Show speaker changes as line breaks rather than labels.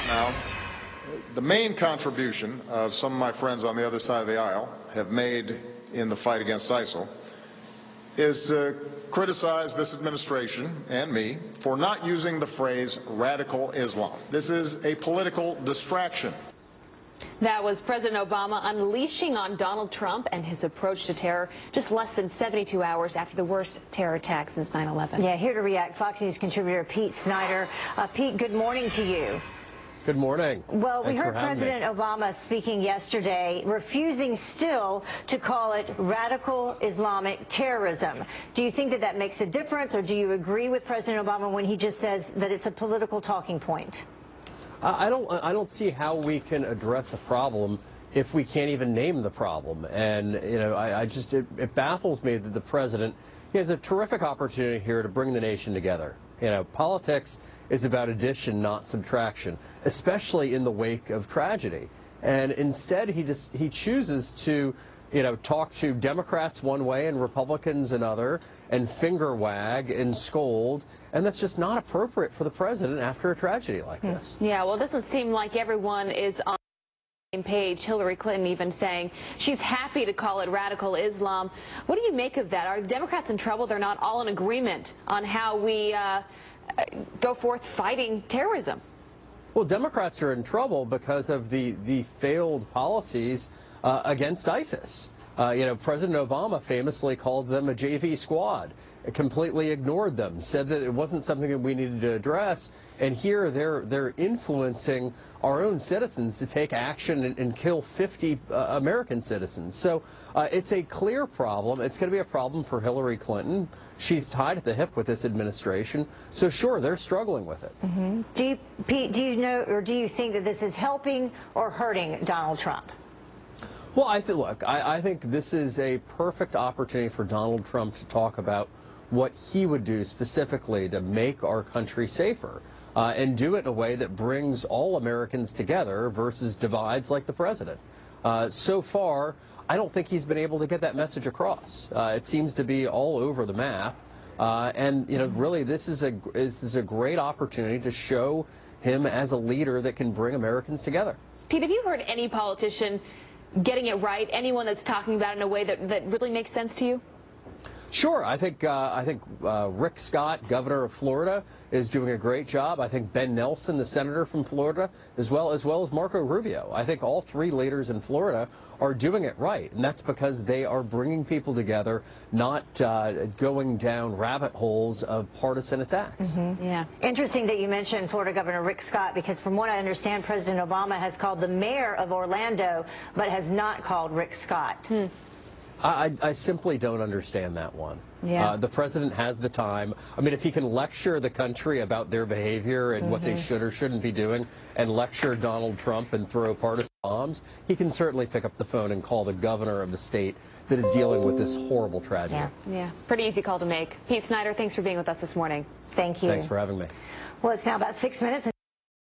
Now, the main contribution some of my friends on the other side of the aisle have made in the fight against ISIL is to criticize this administration and me for not using the phrase radical Islam. This is a political distraction.
That was President Obama unleashing on Donald Trump and his approach to terror just less than 72 hours after the worst terror attack since 9/11.
Yeah, here to react, Fox News contributor Pete Snyder. Pete, good morning to you.
Good morning.
Well, we heard President Obama speaking yesterday, refusing still to call it radical Islamic terrorism. Do you think that that makes a difference, or do you agree with President Obama when he just says that it's a political talking point?
I don't see how we can address a problem if we can't even name the problem. And, you know, it baffles me that the president, he has a terrific opportunity here to bring the nation together. You know, politics is about addition, not subtraction, especially in the wake of tragedy. And instead, he chooses to, you know, talk to Democrats one way and Republicans another, and finger wag and scold, and that's just not appropriate for the president after a tragedy like this.
Yeah, well, it doesn't seem like everyone is on the same page. Hillary Clinton even saying she's happy to call it radical Islam. What do you make of that? Are Democrats in trouble? They're not all in agreement on how we go forth fighting terrorism.
Well, Democrats are in trouble because of the failed policies against ISIS. You know, President Obama famously called them a JV squad, completely ignored them, said that it wasn't something that we needed to address, and here they're influencing our own citizens to take action and kill 50 American citizens. So it's a clear problem. It's going to be a problem for Hillary Clinton. She's tied at the hip with this administration. So sure, they're struggling with it.
Mm-hmm. Pete, do you know, or do you think that this is helping or hurting Donald Trump?
Well, I think this is a perfect opportunity for Donald Trump to talk about what he would do specifically to make our country safer, and do it in a way that brings all Americans together versus divides like the president. So far, I don't think he's been able to get that message across. It seems to be all over the map, and you know, really, this is a great opportunity to show him as a leader that can bring Americans together.
Pete, have you heard any politician getting it right? Anyone that's talking about it in a way that really makes sense to you?
Sure. I think Rick Scott, governor of Florida, is doing a great job. I think Ben Nelson, the senator from Florida, as well as Marco Rubio. I think all three leaders in Florida are doing it right, and that's because they are bringing people together, not going down rabbit holes of partisan attacks.
Mm-hmm. Yeah. Interesting that you mentioned Florida Governor Rick Scott, because from what I understand, President Obama has called the mayor of Orlando, but has not called Rick Scott.
I simply don't understand that one.
Yeah.
The president has the time. I mean, if he can lecture the country about their behavior and what they should or shouldn't be doing, and lecture Donald Trump and throw partisan bombs, he can certainly pick up the phone and call the governor of the state that is dealing with this horrible tragedy.
Yeah. Pretty easy call to make. Pete Snyder, thanks for being with us this morning.
Thank you.
Thanks for having me.
Well, it's now about 6 minutes.